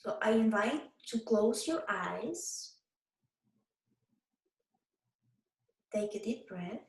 So I invite to close your eyes. Take a deep breath.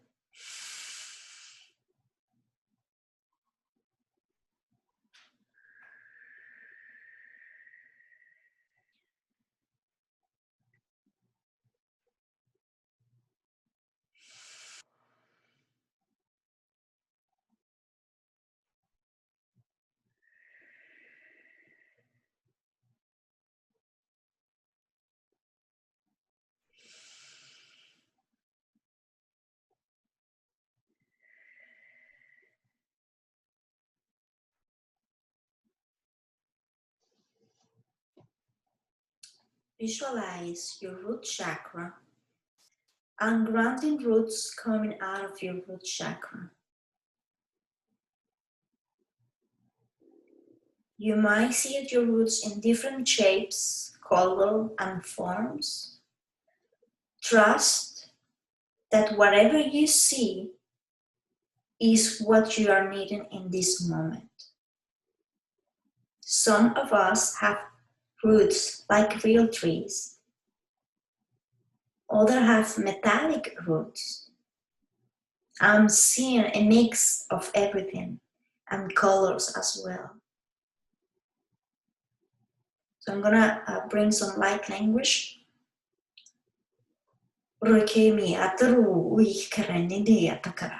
Visualize your root chakra and grounding roots coming out of your root chakra. You might see your roots in different shapes, color, and forms. Trust that whatever you see is what you are needing in this moment. Some of us have roots like real trees. Others have metallic roots. I'm seeing a mix of everything and colors as well. So I'm gonna bring some light language. Rekemi ataru uikreni dia takara.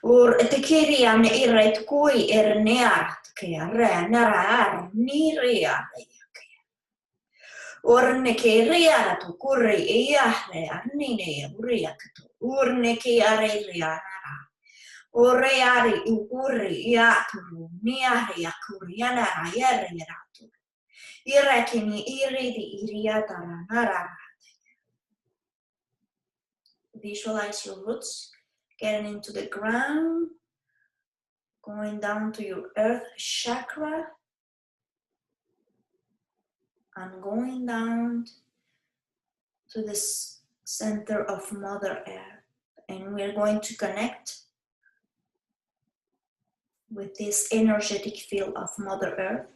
Or etekeri an iret kui ernear kere narar niria. Or nekeria to kuri iahre arnine uriakto. Or nekiaria. Oreari ukuri iaturu niari akuriana ayeratu. Irakini iridi iriatara narara. Visualize your roots getting into the ground, going down to your earth chakra, and going down to the center of Mother Earth. And we're going to connect with this energetic field of Mother Earth.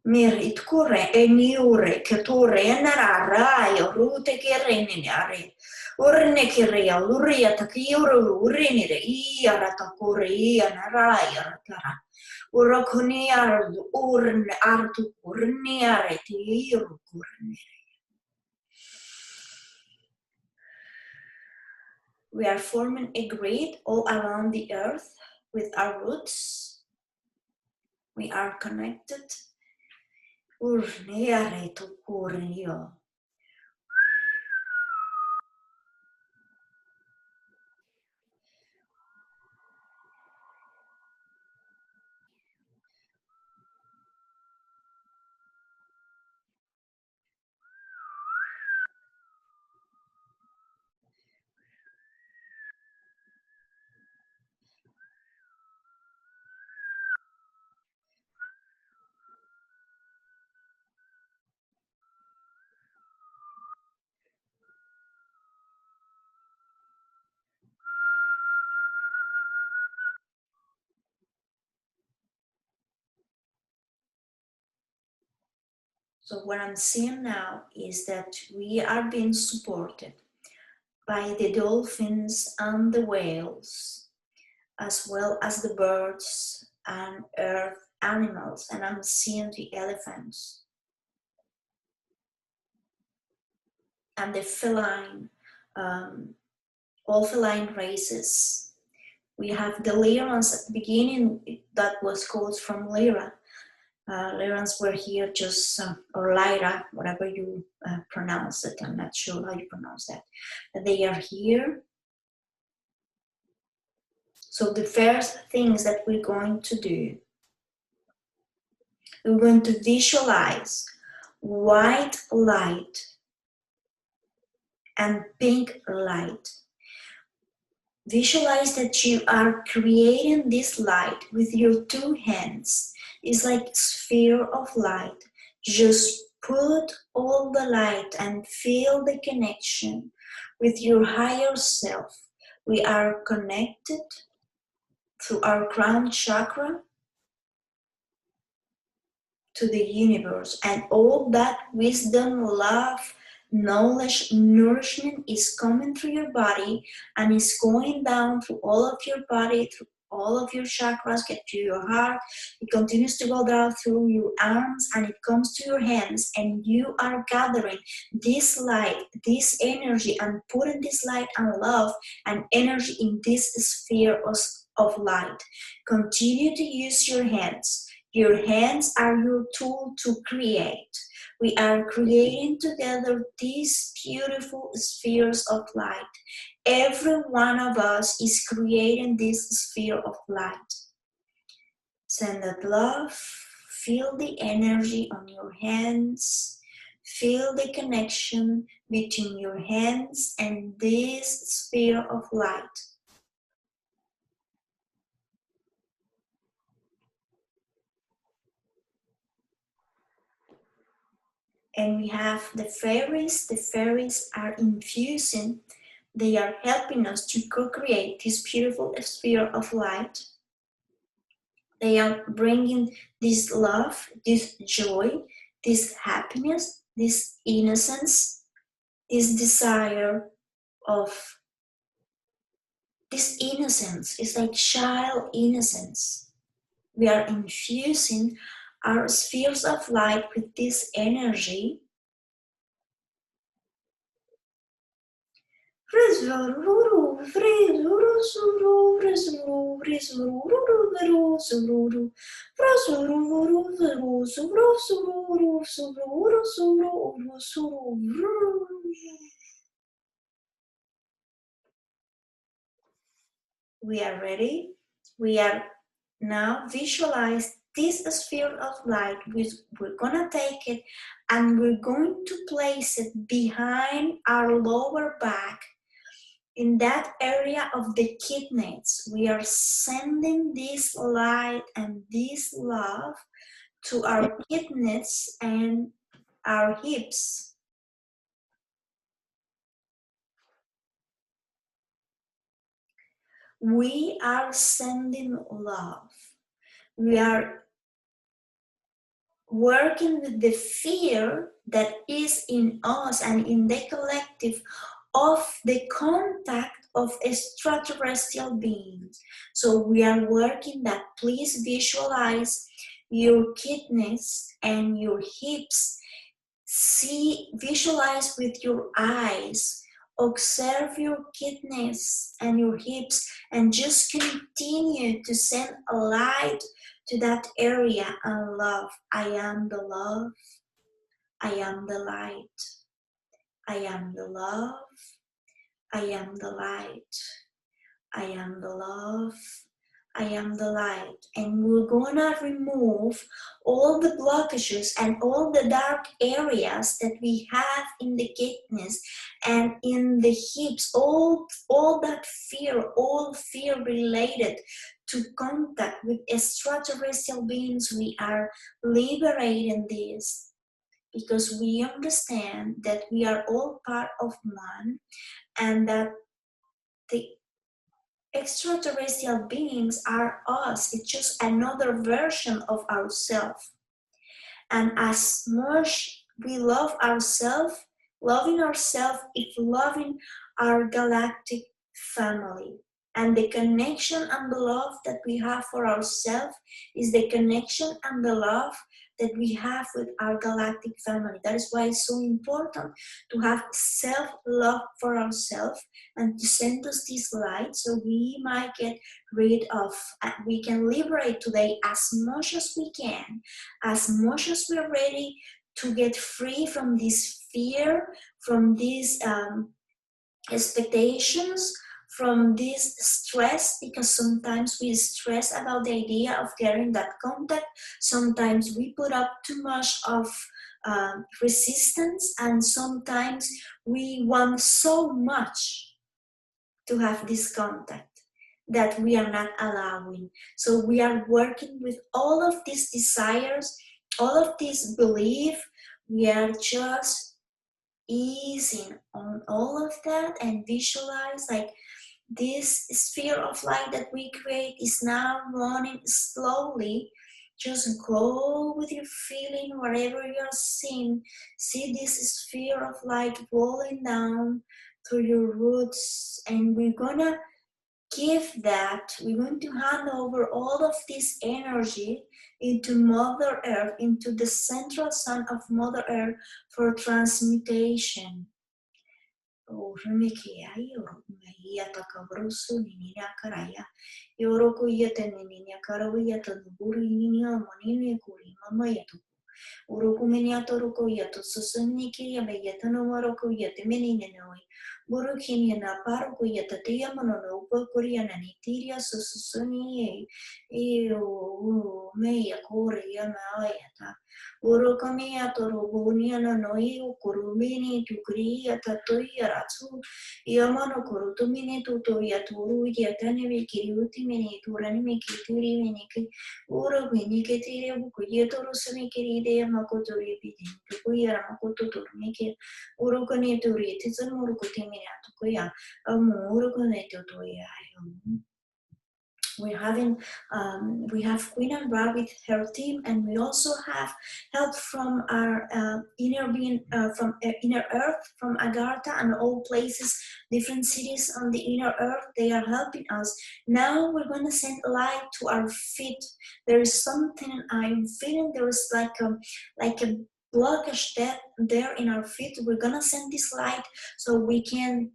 Mirit kure eniure ketore enararai rute kerenare urne kiria luria takiuru urinire iara takure ianarai aratara urakuniar urne artu urniare tiiru kurne. We are forming a grid all around the earth with our roots. We are connected. Urniare tukurio. So what I'm seeing now is that we are being supported by the dolphins and the whales, as well as the birds and earth animals, and I'm seeing the elephants and the feline, all feline races. We have the lyrans at the beginning, that was called from Lyra. Lyrans were here just, or Lyra, whatever you pronounce it, I'm not sure how you pronounce that. They are here. So the first things that we're going to do, we're going to visualize white light and pink light. Visualize that you are creating this light with your two hands. It's like a sphere of light. Just put all the light and feel the connection with your higher self. We are connected through our crown chakra to the universe, and all that wisdom, love, knowledge, nourishment is coming through your body and is going down through all of your body, through all of your chakras, get to your heart. It continues to go down through your arms and it comes to your hands, and you are gathering this light, this energy, and putting this light and love and energy in this sphere of light. Continue to use your hands. Your hands are your tool to create. We are creating together these beautiful spheres of light. Every one of us is creating this sphere of light. Send that love. Feel the energy on your hands. Feel the connection between your hands and this sphere of light. And we have the fairies. The fairies are infusing. They are helping us to co-create this beautiful sphere of light. They are bringing this love, this joy, this happiness, this innocence, this desire of this innocence. It's like child innocence. We are infusing our spheres of light with this energy. We are ready. We are now visualize this sphere of light. We're gonna take it and we're going to place it behind our lower back, in that area of the kidneys. We are sending this light and this love to our kidneys and our hips. We are sending love. We are working with the fear that is in us and in the collective of the contact of extraterrestrial beings. So we are working that. Please visualize your kidneys and your hips. Visualize with your eyes. Observe your kidneys and your hips and just continue to send a light to that area and love. I am the love. I am the light. I am the love. I am the light. I am the love. I am the light. And we're gonna remove all the blockages and all the dark areas that we have in the kidneys and in the hips, all that fear, all fear related to contact with extraterrestrial beings. We are liberating this because we understand that we are all part of one, and that the extraterrestrial beings are us. It's just another version of ourselves. And as much we love ourselves, loving ourselves is loving our galactic family. And the connection and the love that we have for ourselves is the connection and the love that we have with our galactic family. That is why it's so important to have self-love for ourselves and to send us this light so we might get rid of, we can liberate today as much as we can, as much as we're ready to get free from this fear, from these expectations, from this stress, because sometimes we stress about the idea of getting that contact. Sometimes we put up too much of resistance, and sometimes we want so much to have this contact that we are not allowing. So we are working with all of these desires, all of this belief. We are just easing on all of that and visualize like this sphere of light that we create is now running slowly Just go with your feeling wherever you're seeing. See this sphere of light rolling down through your roots, and we're gonna we're going to hand over all of this energy into Mother Earth, into the central sun of Mother Earth for transmutation. Urukumeniato yato susuniki yabayeta no moroko yate menine noi. Burukinia na paroko yatatia mono koria nanitiria sususuni meya korea maayata. Urukamiato rubunia no noi ukurumini tukria tatoya ratsu. Yamano kurutumini tuto yaturu yatane vikiriuti mini turani mikituri miniki. Uro bini ketire buku yetoro sami keride makoto ribidi tukuyara makoto turmike uro kone turi tizan uro kotemine atukuya uro kone tutoya. We have Queen Ambra with her team, and we also have help from our inner being, from inner Earth, from Agartha and all places, different cities on the inner Earth. They are helping us. Now we're going to send light to our feet. There is something I'm feeling. There is like a blockage there in our feet. We're gonna send this light so we can,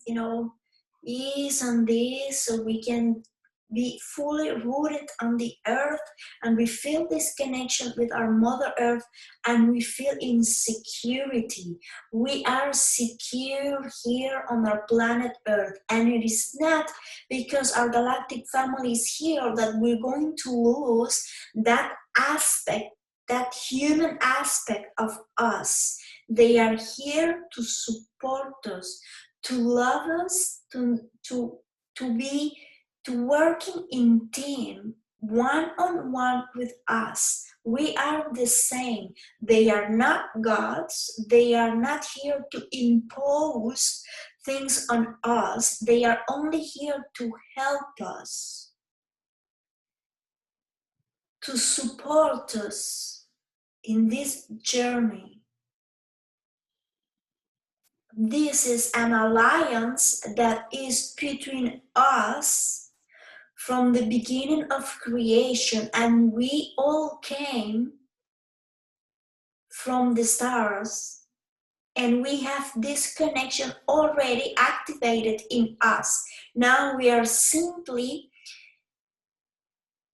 ease on this, so we can be fully rooted on the earth, and we feel this connection with our Mother Earth, and we feel in security. We are secure here on our planet Earth, and it is not because our galactic family is here that we're going to lose that aspect, that human aspect of us. They are here to support us, to love us, to be to working in team, one-on-one with us. We are the same. They are not gods. They are not here to impose things on us. They are only here to help us, to support us in this journey. This is an alliance that is between us from the beginning of creation, and we all came from the stars, and we have this connection already activated in us. Now we are simply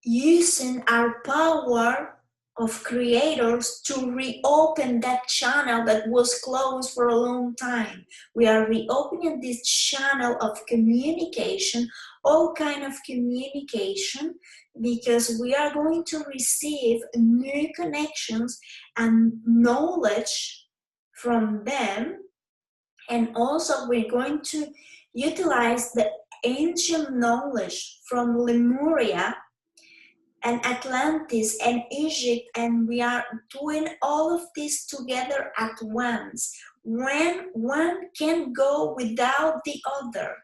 using our power of creators to reopen that channel that was closed for a long time. We are reopening this channel of communication, all kind of communication, because we are going to receive new connections and knowledge from them, and also we're going to utilize the ancient knowledge from Lemuria and Atlantis and Egypt, and we are doing all of this together at once. When one can go without the other.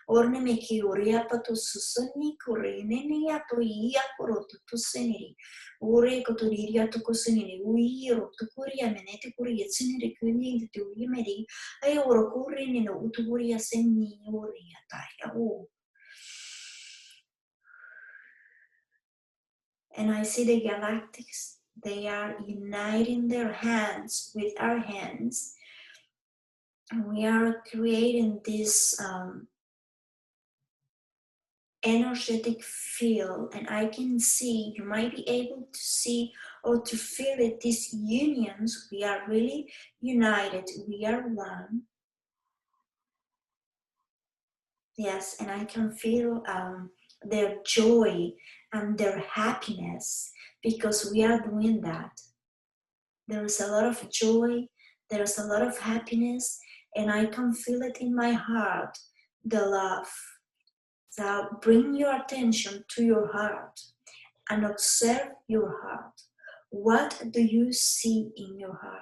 Orne me ki oriapa to susani kurenene ya to ia koroto to seniri. Ore kotoriria to koseniri. Uiro to kuria menete kuria seniri kuni to yimeri. Ay oro kurine no uturia seni oria taya. And I see the galactics. They are uniting their hands with our hands. And we are creating this energetic field, and I can see, you might be able to see or to feel it, these unions. We are really united, we are one. Yes, and I can feel their joy and their happiness, because we are doing that. There is a lot of joy, there is a lot of happiness, and I can feel it in my heart, the love. So bring your attention to your heart and observe your heart. What do you see in your heart?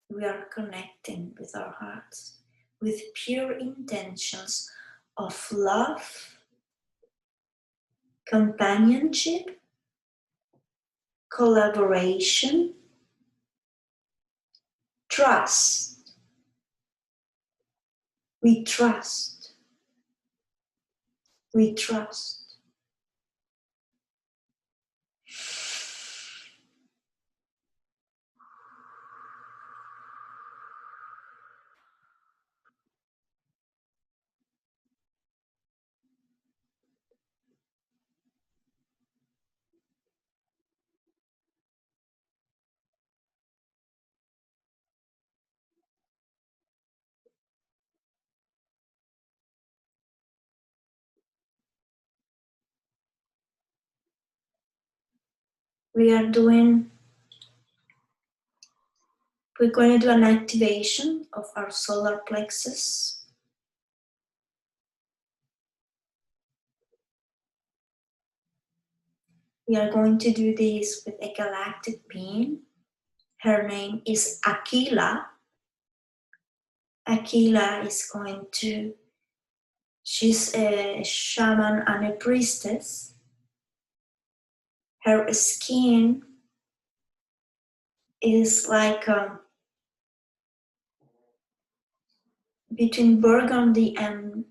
We are connecting with our hearts, with pure intentions of love, companionship, collaboration, trust. We trust. We trust. We're going to do an activation of our solar plexus. We are going to do this with a galactic being. Her name is Aquila. Aquila is going to, she's a shaman and a priestess. Her skin is like between burgundy and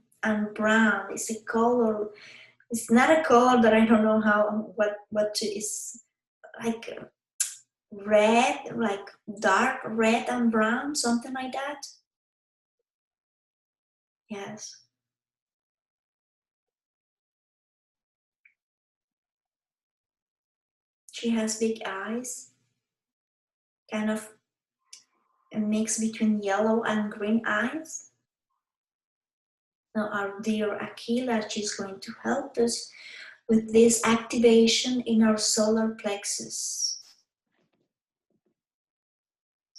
brown. It's a color. It's not a color that I don't know how what to, is like red, like dark red and brown, something like that. Yes. She has big eyes, kind of a mix between yellow and green eyes. Now our dear Aquila, she's going to help us with this activation in our solar plexus.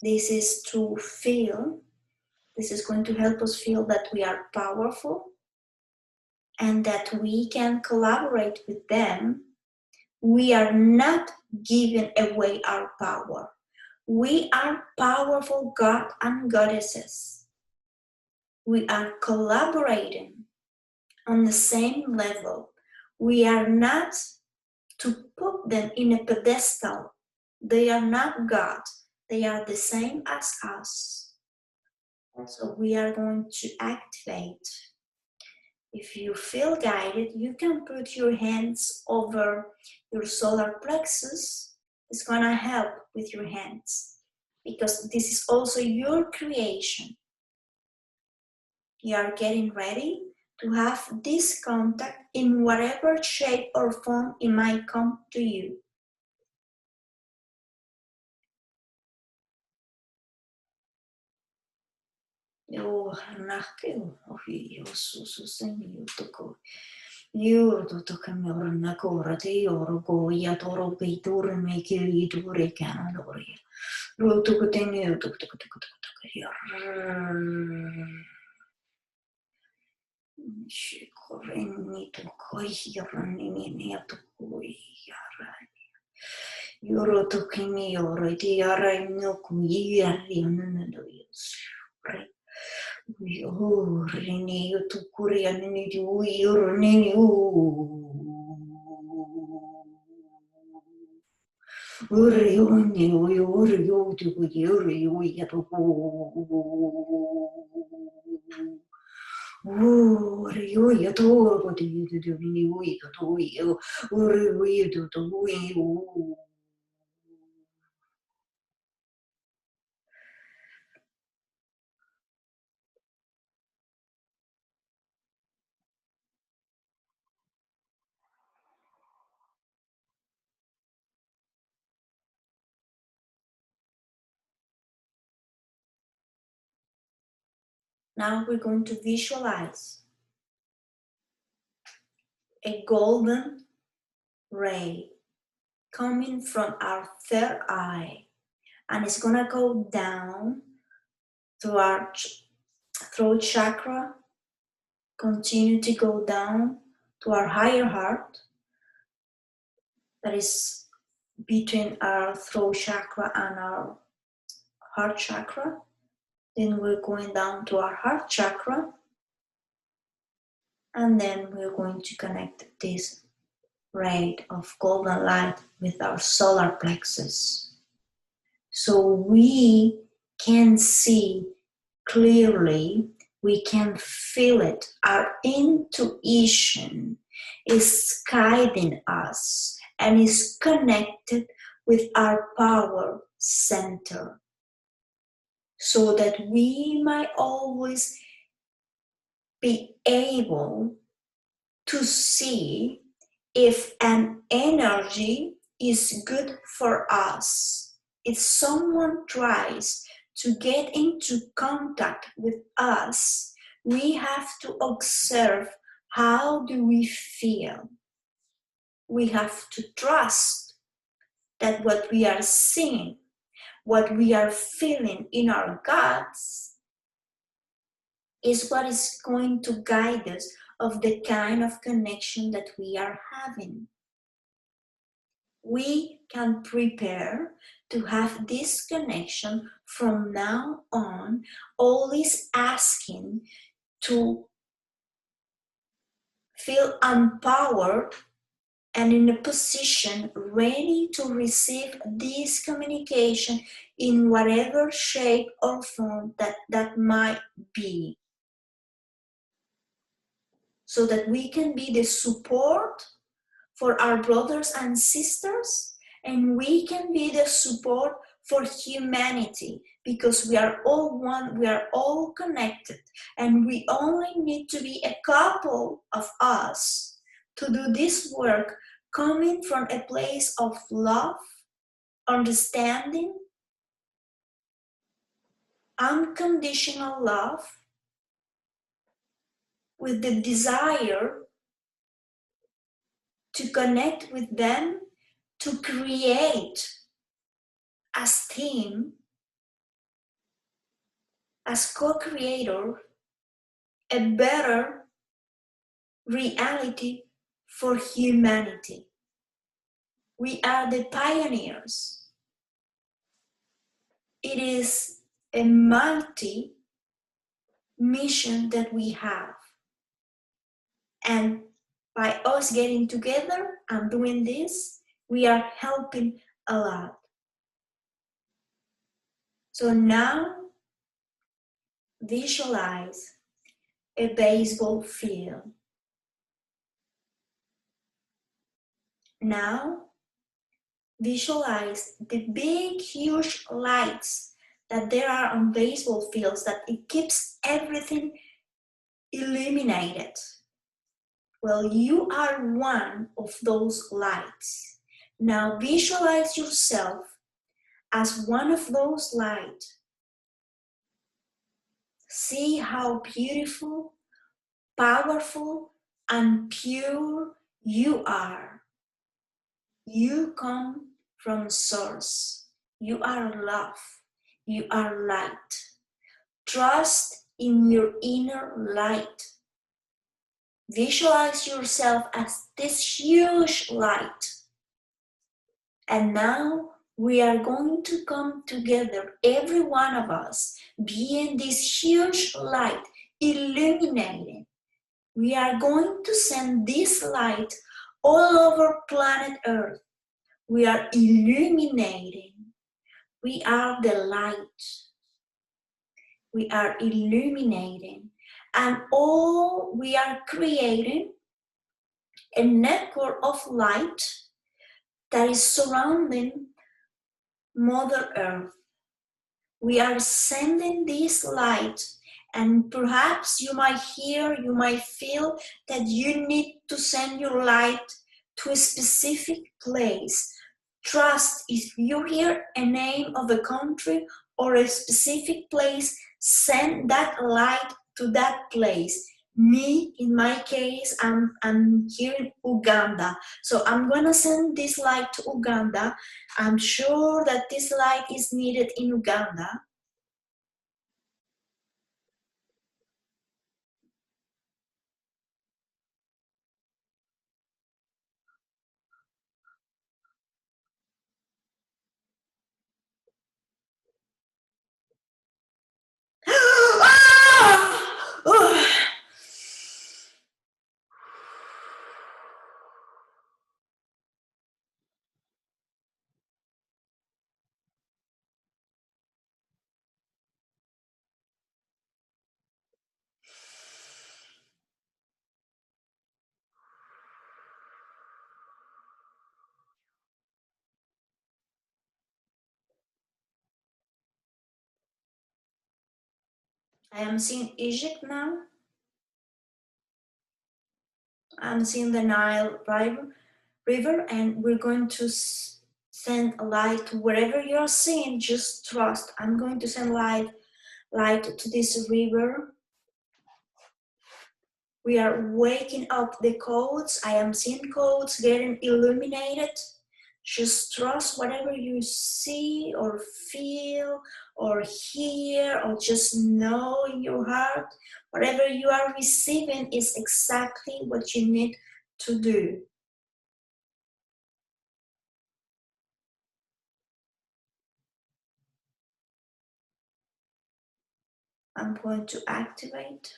This is to feel, this is going to help us feel that we are powerful and that we can collaborate with them. We are not giving away our power. We are powerful God and goddesses. We are collaborating on the same level. We are not to put them in a pedestal. They are not God. They are the same as us. So we are going to activate. If you feel guided, you can put your hands over your solar plexus. It's gonna help with your hands because this is also your creation. You are getting ready to have this contact in whatever shape or form it might come to you. Yo, nakeo, ohi, osusu semi utoko. Yo, totoka me ora nakora te oro go ya toro pe tore me ki i tore kana lori. Ro toko te ne toko toko toko toko ya. Shi koreni to koi hirani ne to koi yara. Yoro toki mi oro te yara no ku yari anana do yes. Oh, Rene, you took Korean and you, Rene, Now we're going to visualize a golden ray coming from our third eye, and it's gonna go down through our throat chakra, continue to go down to our higher heart, that is between our throat chakra and our heart chakra. Then we're going down to our heart chakra. And then we're going to connect this ray of golden light with our solar plexus. So we can see clearly, we can feel it. Our intuition is guiding us and is connected with our power center, so that we might always be able to see if an energy is good for us. If someone tries to get into contact with us, we have to observe, how do we feel? We have to trust that what we are seeing, what we are feeling in our guts, is what is going to guide us of the kind of connection that we are having. We can prepare to have this connection from now on, always asking to feel empowered and in a position ready to receive this communication in whatever shape or form that might be, so that we can be the support for our brothers and sisters, and we can be the support for humanity, because we are all one, we are all connected, and we only need to be a couple of us to do this work, coming from a place of love, understanding, unconditional love, with the desire to connect with them, to create as team, as co-creator, a better reality for humanity. We are the pioneers. It is a multi-mission that we have. And by us getting together and doing this, we are helping a lot. So now visualize a baseball field. Now visualize the big, huge lights that there are on baseball fields, that it keeps everything illuminated. Well, you are one of those lights. Now visualize yourself as one of those lights. See how beautiful, powerful, and pure you are. You come from source. You are love. You are light. Trust in your inner light. Visualize yourself as this huge light. And now we are going to come together, every one of us, being this huge light, illuminating. We are going to send this light all over planet Earth. We are illuminating. We are the light. We are illuminating. And all we are creating a network of light that is surrounding Mother Earth. We are sending this light, and perhaps you might hear, you might feel that you need to send your light to a specific place. Trust, if you hear a name of a country or a specific place, send that light to that place. Me, in my case, I'm here in Uganda. So I'm gonna send this light to Uganda. I'm sure that this light is needed in Uganda. I am seeing Egypt now. I'm seeing the Nile river, and we're going to send a light to wherever you're seeing. Just trust. I'm going to send light to this river. We are waking up the codes. I am seeing codes getting illuminated. Just trust whatever you see or feel or hear, or just know in your heart, whatever you are receiving is exactly what you need to do. I'm going to activate.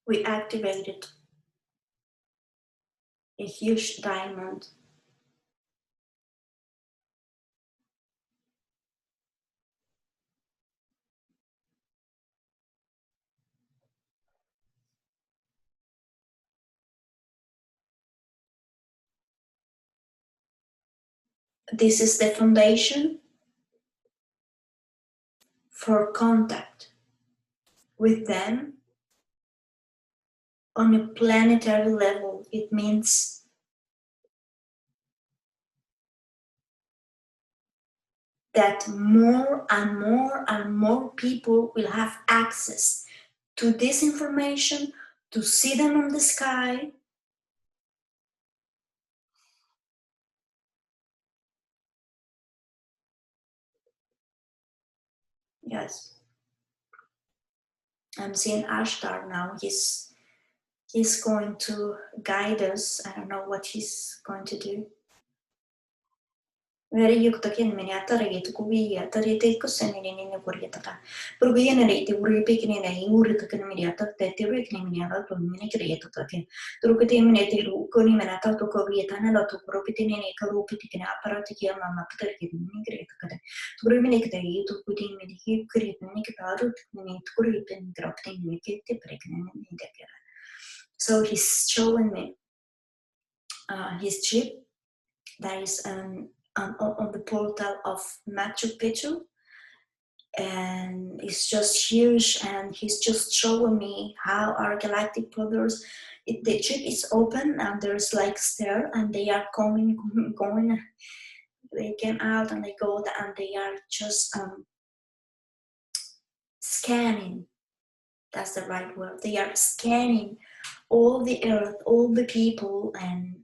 We activated a huge diamond. This is the foundation for contact with them on a planetary level. It means that more and more and more people will have access to this information, to see them on the sky. Yes, I'm seeing Ashtar now. He's going to guide us. I don't know what he's going to do. Veriyuktakin miniataragit kubiyatarite kusanini kuriataka. Purviyanarite uripikini uritakan miniatak tetirikni miniatak minikriatakakin. Turukati minati rukuni minata to kobiatana lot to propitini karupitikina apparatiki mama patarki minikriataka. Turiminikta to putin miniki krit minikataru minikuritin grafting mikiti pregnant. So he's showing me his chip that is on the portal of Machu Picchu, and it's just huge, and he's just showing me how our galactic brothers, the chip is open and there's like stair, and they are going, they came out and they go, and they are just scanning. That's the right word. They are scanning all the earth, all the people, and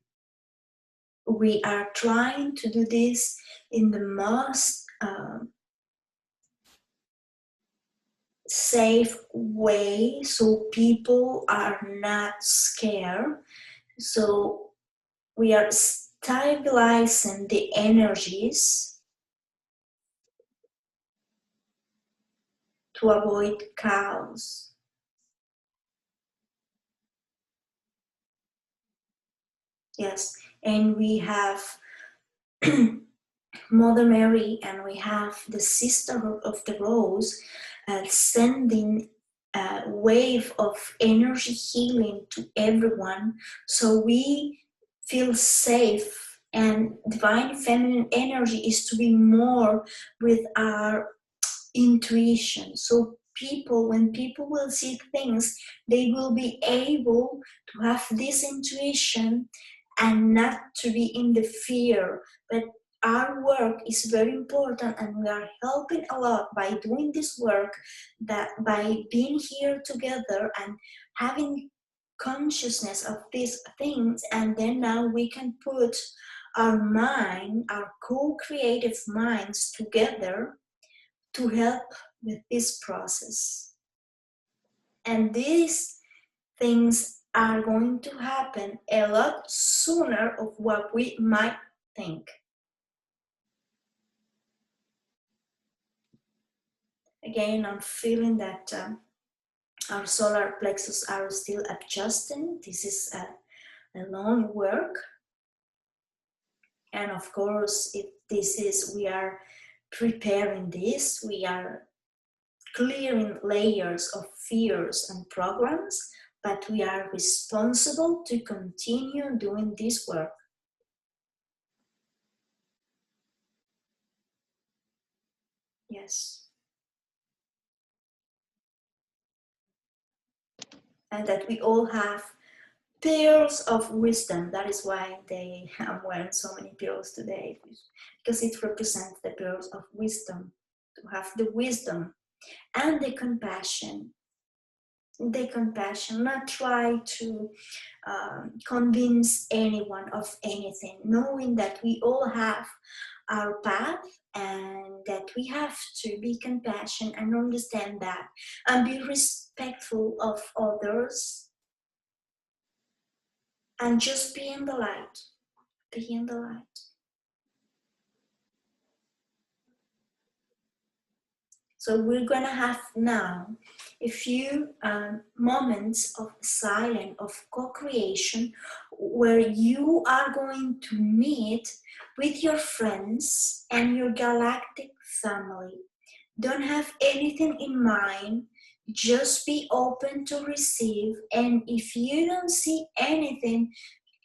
we are trying to do this in the most safe way, so people are not scared. So we are stabilizing the energies to avoid chaos. Yes, and we have Mother Mary, and we have the Sisterhood of the Rose sending a wave of energy healing to everyone, so we feel safe. And divine feminine energy is to be more with our intuition. So when people will see things, they will be able to have this intuition and not to be in the fear. But our work is very important, and we are helping a lot by doing this work, that by being here together and having consciousness of these things, and then now we can put our mind, our co-creative minds together to help with this process. And these things are going to happen a lot sooner of what we might think. Again, I'm feeling that our solar plexus are still adjusting. This is a long work. And of course, if this is, we are preparing this, we are clearing layers of fears and programs, but we are responsible to continue doing this work. Yes. And that we all have pearls of wisdom. That is why I'm wearing so many pearls today, because it represents the pearls of wisdom, to have the wisdom and the compassion, not try to convince anyone of anything, knowing that we all have our path and that we have to be compassionate and understand that and be respectful of others and just be in the light. Be in the light. So we're gonna have now a few moments of silence, of co-creation, where you are going to meet with your friends and your galactic family. Don't have anything in mind, just be open to receive, and if you don't see anything,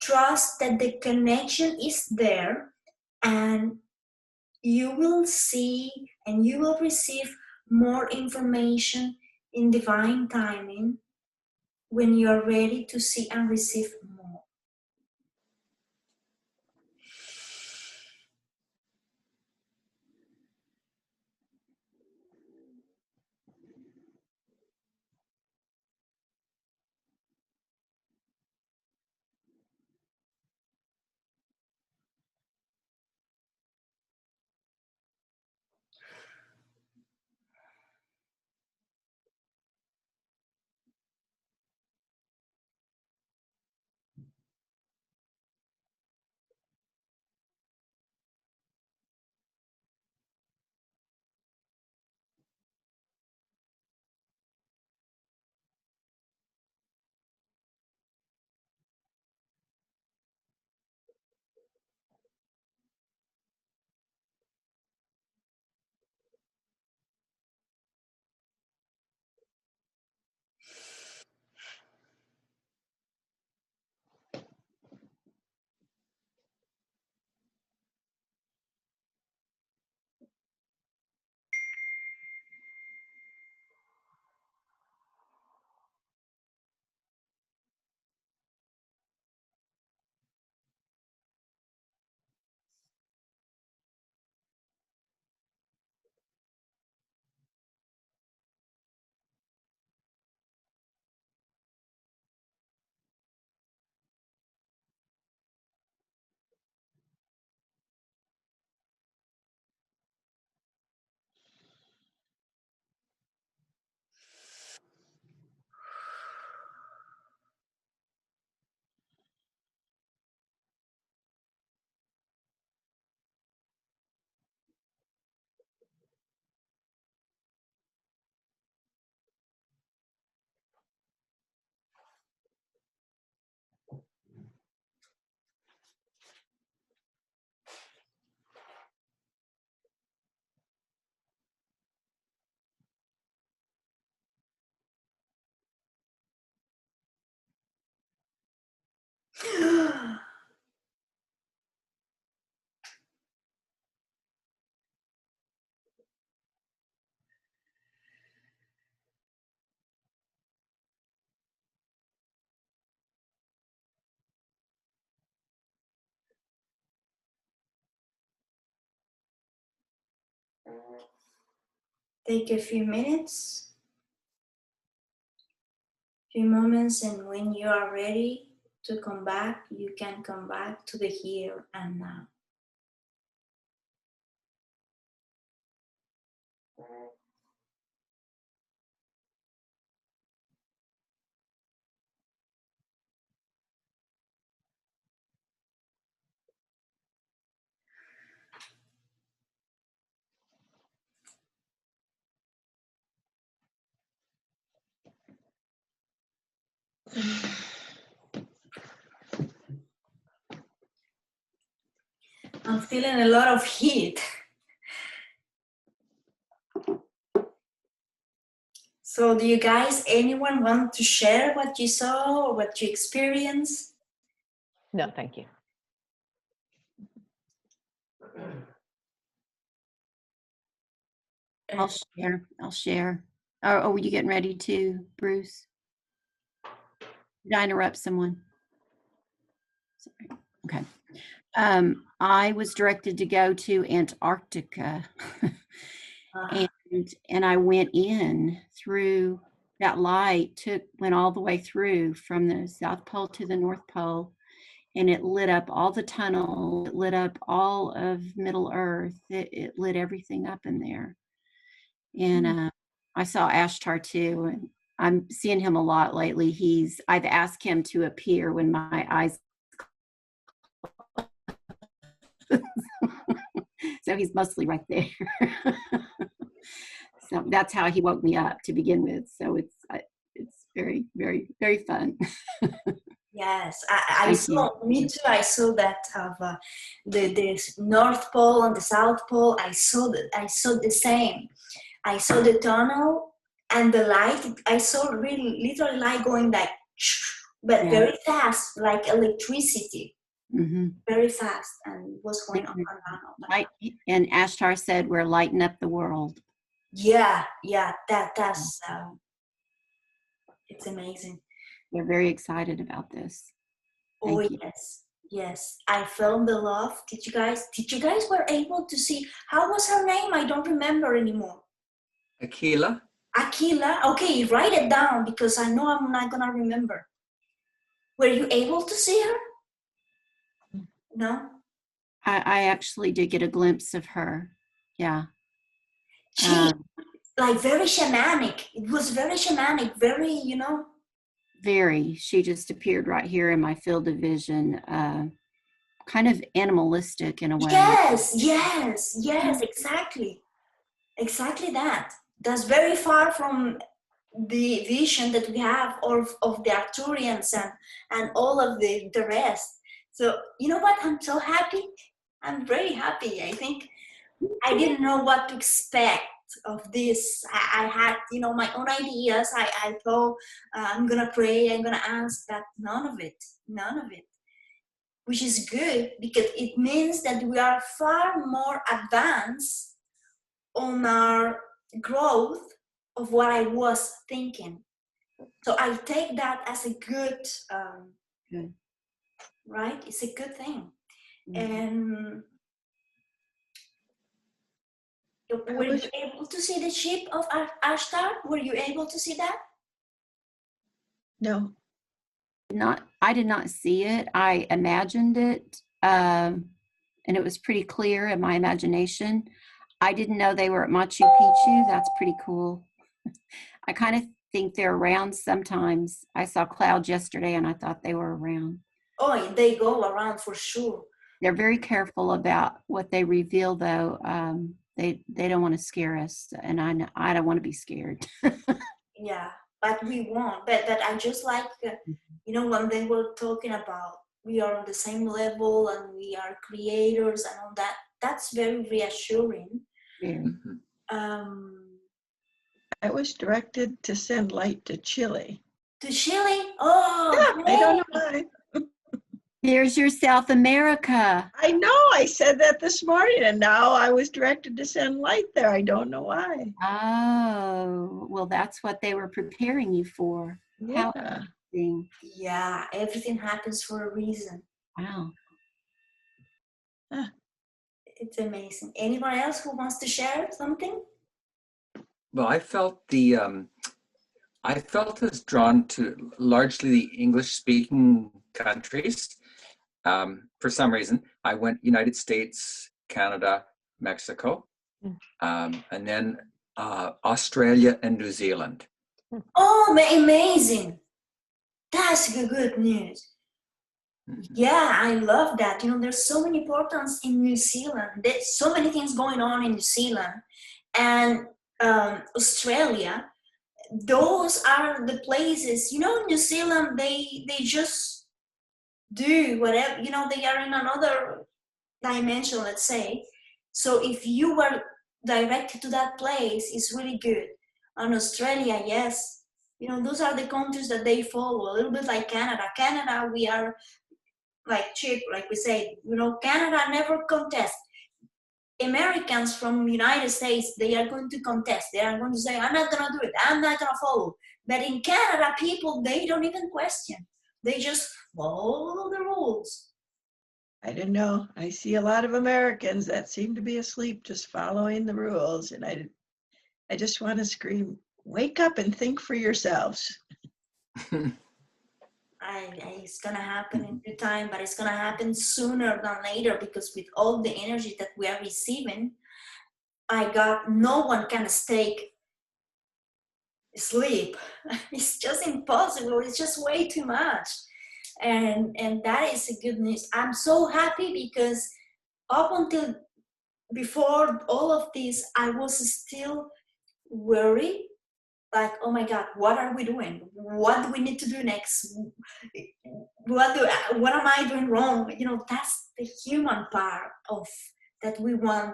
trust that the connection is there, and you will see and you will receive more information in divine timing when you are ready to see and receive more. Take a few minutes, few moments, and when you are ready to come back, you can come back to the here and now. I'm feeling a lot of heat. So do you guys, anyone want to share what you saw or what you experienced? No, thank you. I'll share. Oh, were you getting ready to, Bruce? Did I interrupt someone? Sorry. Okay. I was directed to go to Antarctica and I went in through that light, went all the way through from the South Pole to the North Pole, and it lit up all the tunnel, it lit up all of Middle Earth, it lit everything up in there. And I saw Ashtar too, and I'm seeing him a lot lately. I've asked him to appear when my eyes so he's mostly right there. So that's how he woke me up to begin with. So it's very, very, very fun. Yes, I saw, me too, I saw that of the North Pole and the South Pole. I saw the same. I saw the tunnel and the light. I saw really literally light going like, but very fast, like electricity. Mm-hmm. Very fast, and what's going on around. And Ashtar said, "We're lighting up the world." Yeah, that's it's amazing. We're very excited about this. Thank you. Yes. I felt the love. Did you guys were able to see? How was her name? I don't remember anymore. Aquila. Okay, write it down because I know I'm not gonna remember. Were you able to see her? No. I actually did get a glimpse of her. Yeah. She like very shamanic. It was very shamanic. Very, you know. Very. She just appeared right here in my field of vision. Kind of animalistic in a way. Yes, exactly that. That's very far from the vision that we have of the Arcturians and all of the rest. So you know what, I'm so happy. I'm very happy. I think I didn't know what to expect of this. I had, you know, my own ideas. I thought I'm gonna pray, I'm gonna ask, but none of it, which is good because it means that we are far more advanced on our growth of what I was thinking. So I take that as a good, right? It's a good thing. Mm-hmm. And were you able to see the ship of Ashtar? Were you able to see that? No. I did not see it. I imagined it, and it was pretty clear in my imagination. I didn't know they were at Machu Picchu. That's pretty cool. I kind of think they're around sometimes. I saw clouds yesterday and I thought they were around. Oh, they go around for sure. They're very careful about what they reveal though. They don't want to scare us, and I don't want to be scared. Yeah, but we won't. But I just like, you know, when they were talking about we are on the same level and we are creators and all that, that's very reassuring. I was directed to send light to Chile. To Chile? Oh, yeah, I don't know why. There's your South America. I know, I said that this morning, and now I was directed to send light there. I don't know why. Oh, well, that's what they were preparing you for. Yeah. How interesting. Yeah, everything happens for a reason. Wow. It's amazing. Anyone else who wants to share something? Well, I felt the I felt as drawn to largely the English-speaking countries. For some reason, I went United States, Canada, Mexico, and then Australia and New Zealand. Oh, amazing. That's good news. Yeah, I love that. You know, there's so many portals in New Zealand. There's so many things going on in New Zealand and Australia. Those are the places, you know, New Zealand, they just do whatever, you know, they are in another dimension, let's say. So if you were directed to that place, it's really good. And Australia, yes, you know, those are the countries that they follow, a little bit like Canada. Canada, we are like cheap, like we say, you know, Canada never contest. Americans from United States, they are going to contest. They are going to say, I'm not gonna do it, I'm not gonna follow. But in Canada, people, they don't even question. They just follow the rules. I don't know. I see a lot of Americans that seem to be asleep just following the rules. And I just want to scream, wake up and think for yourselves. It's gonna happen in due time, but it's gonna happen sooner than later, because with all the energy that we are receiving, no one can stay asleep. It's just impossible. It's just way too much. And that is a good news. I'm so happy because up until before all of this, I was still worried, like, oh my God, what are we doing? What do we need to do next? What am I doing wrong? You know, that's the human part of that we want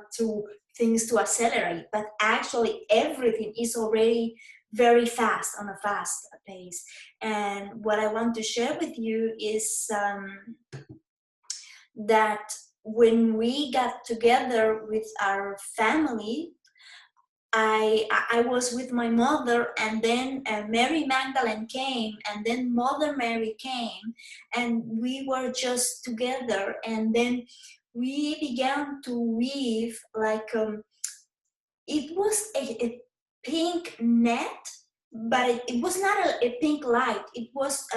things to accelerate, but actually everything is already very fast, on a fast pace. And what I want to share with you is that when we got together with our family, I was with my mother, and then Mary Magdalene came, and then Mother Mary came, and we were just together, and then we began to weave like it was a pink net, but it was not a pink light. It was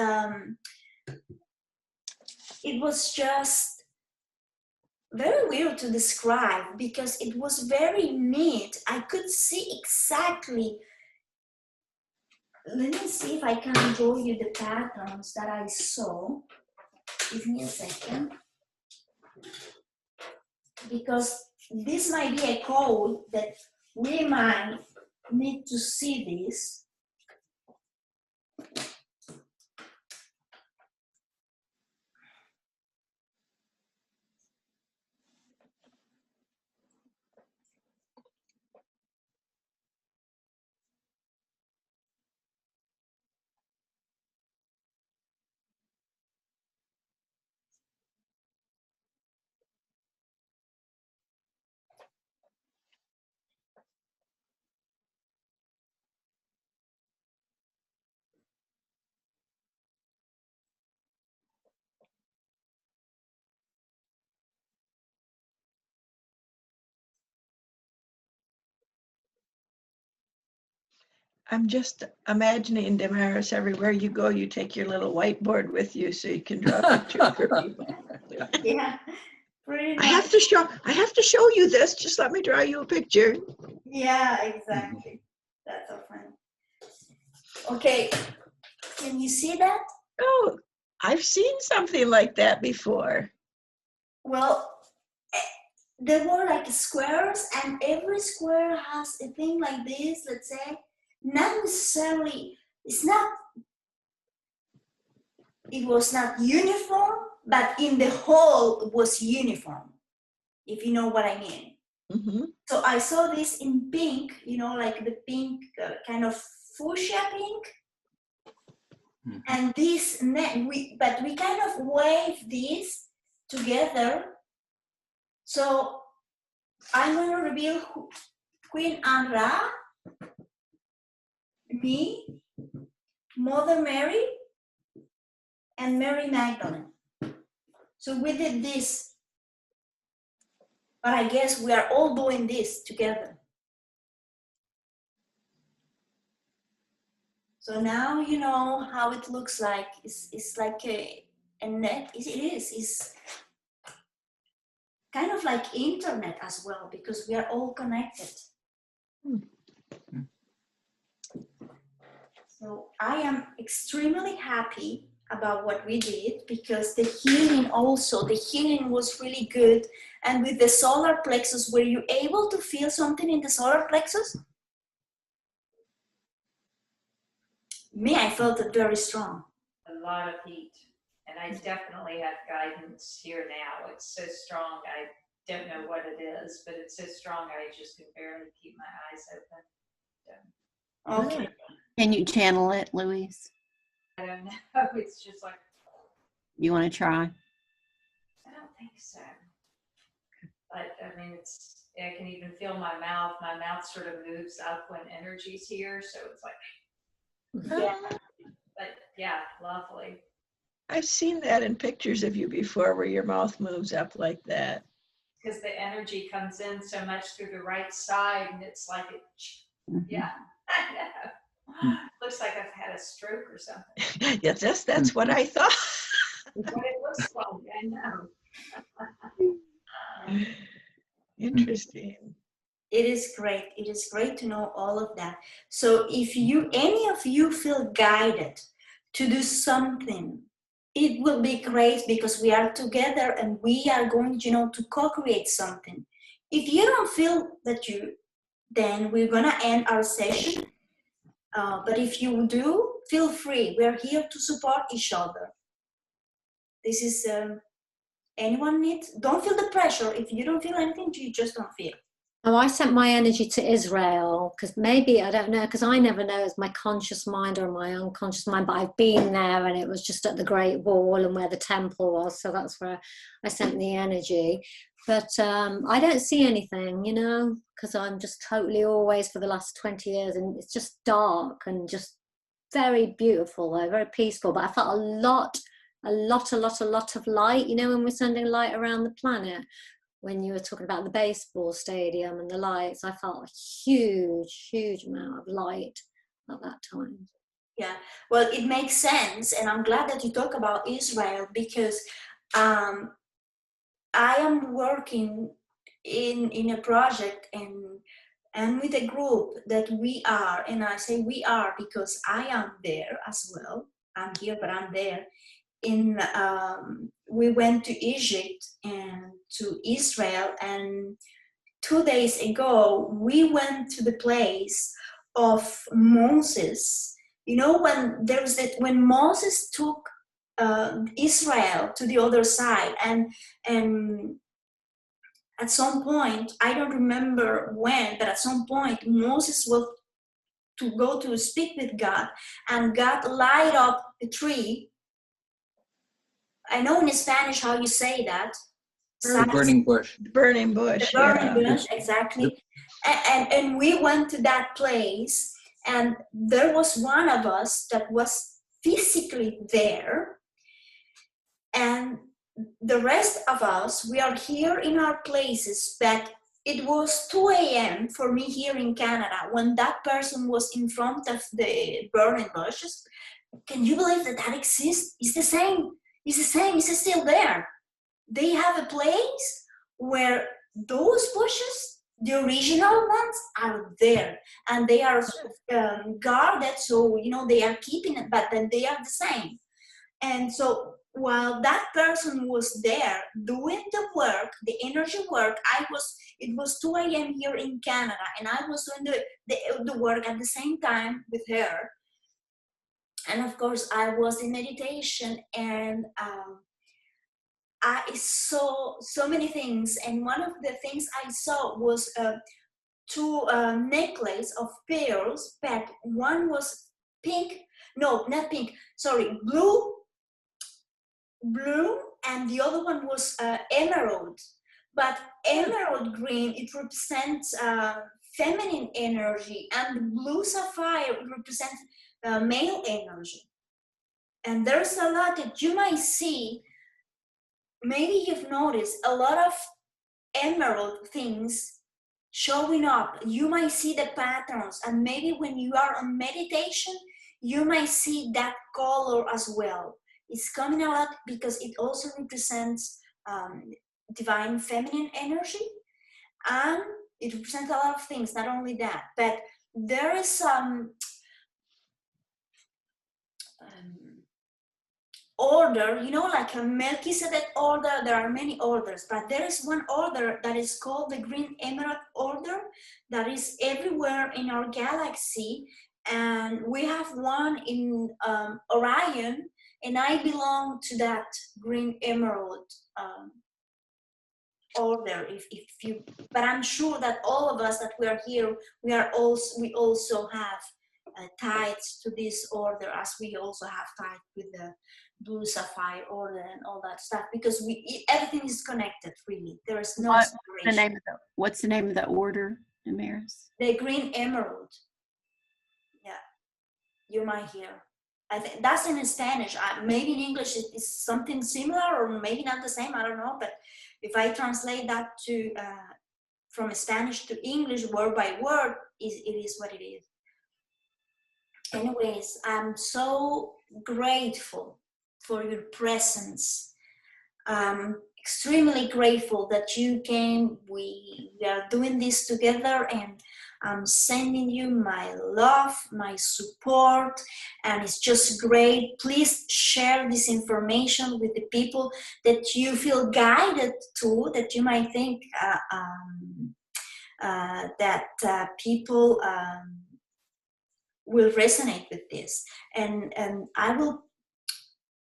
just very weird to describe because it was very neat. I could see exactly. Let me see if I can draw you the patterns that I saw. Give me a second. Because this might be a code that we might need to see this. I'm just imagining, Damaris, everywhere you go, you take your little whiteboard with you so you can draw pictures for people. Yeah, pretty much. I have to show you this. Just let me draw you a picture. Yeah, exactly. That's so funny. Okay, can you see that? Oh, I've seen something like that before. Well, there were like squares, and every square has a thing like this, let's say. Not necessarily, it was not uniform, but in the whole it was uniform, if you know what I mean. Mm-hmm. So I saw this in pink, you know, like the pink kind of fuchsia pink. Mm-hmm. And this, but we kind of wave this together. So I'm going to reveal Queen Anne Ra, me, Mother Mary, and Mary Magdalene. So we did this, but I guess we are all doing this together. So now you know how it looks like. It's like a net. It is. It's kind of like internet as well, because we are all connected. So I am extremely happy about what we did, because the healing was really good. And with the solar plexus, were you able to feel something in the solar plexus? Me, I felt it very strong. A lot of heat. And I definitely have guidance here now. It's so strong. I don't know what it is, but it's so strong I just can barely keep my eyes open. So, Okay. Can you channel it, Louise? I don't know. It's just like, You want to try? I don't think so. But I mean, I can even feel my mouth. My mouth sort of moves up when energy's here. So it's like, Yeah. but yeah, lovely. I've seen that in pictures of you before, where your mouth moves up like that. Because the energy comes in so much through the right side, and it's like yeah, I know. Looks like I've had a stroke or something. Yes, that's what I thought. What it looks like, I know. Interesting. It is great. It is great to know all of that. So if any of you feel guided to do something, it will be great, because we are together and we are going, to co-create something. If you don't feel that then we're gonna end our session. But if you do, feel free. We're here to support each other. This is, anyone needs, don't feel the pressure. If you don't feel anything, you just don't feel. Oh, I sent my energy to Israel, because maybe, I don't know, because I never know it's my conscious mind or my unconscious mind, but I've been there, and it was just at the Great Wall and where the temple was, so that's where I sent the energy. But I don't see anything, because I'm just totally always for the last 20 years, and it's just dark and just very beautiful, though, very peaceful. But I felt a lot of light, when we're sending light around the planet. When you were talking about the baseball stadium and the lights, I felt a huge amount of light at that time. Yeah, well, it makes sense, and I'm glad that you talk about Israel, because I am working in a project and with a group that we are, and I say we are because I am there as well. I'm here, but I'm there. We went to Egypt and to Israel, and 2 days ago we went to the place of Moses. When Moses took Israel to the other side, and at some point, I don't remember when, but at some point Moses was to go to speak with God, and God light up a tree. I know in Spanish how you say that. The burning bush. Burning bush. The burning bush, exactly. And we went to that place, and there was one of us that was physically there, and the rest of us, we are here in our places, but it was 2 a.m. for me here in Canada when that person was in front of the burning bushes. Can you believe that exists? It's the same. It's still there. They have a place where those bushes, the original ones, are there, and they are guarded, so they are keeping it, but then they are the same. And so while that person was there doing the work, the energy work, it was 2 a.m. here in Canada, and I was doing the work at the same time with her. And of course, I was in meditation, and I saw so many things. And one of the things I saw was two necklaces of pearls, but one was pink. No, not pink. Sorry, blue, and the other one was emerald. But emerald green, it represents feminine energy, and blue sapphire represents male energy. And there's a lot that you might see. Maybe you've noticed a lot of emerald things showing up. You might see the patterns, and maybe when you are on meditation, you might see that color as well. It's coming a lot because it also represents divine feminine energy, and it represents a lot of things, not only that, but there is some order, you know, like a Melchizedek order. There are many orders, but there is one order that is called the Green Emerald Order that is everywhere in our galaxy, and we have one in Orion, and I belong to that Green Emerald order. If you, but I'm sure that all of us that we are here, we also have ties to this order, as we also have ties with the Blue Sapphire order and all that stuff, because everything is connected. Really, there is no separation. What's the name of the order, Damaris? The Green Emerald. Yeah, you might hear. I think that's in Spanish. Maybe in English it is something similar, or maybe not the same. I don't know. But if I translate that to from Spanish to English word by word, it is what it is. Anyways, I'm so grateful for your presence. Extremely grateful that you came. We are doing this together, and I'm sending you my love, my support, and it's just great. Please share this information with the people that you feel guided to, that you might think that people will resonate with this. And I will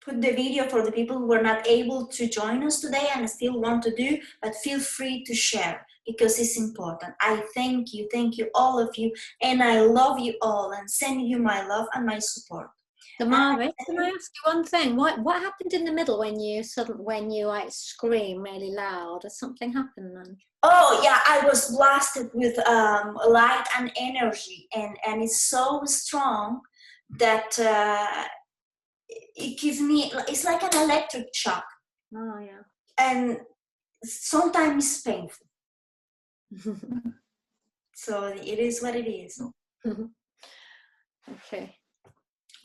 put the video for the people who are not able to join us today and still want to do, but feel free to share because it's important. I thank you, all of you, and I love you all and send you my love and my support. Damaris, can I ask you one thing? What happened in the middle when you like scream really loud? Did something happen then? Oh yeah, I was blasted with light and energy, and it's so strong that it gives me, it's like an electric shock. Oh yeah. And sometimes it's painful. So it is what it is. Okay.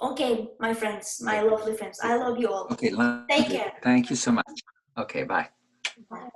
Okay, my friends, my lovely friends. I love you all. Okay, Take care. thank you so much. Okay, bye. Bye.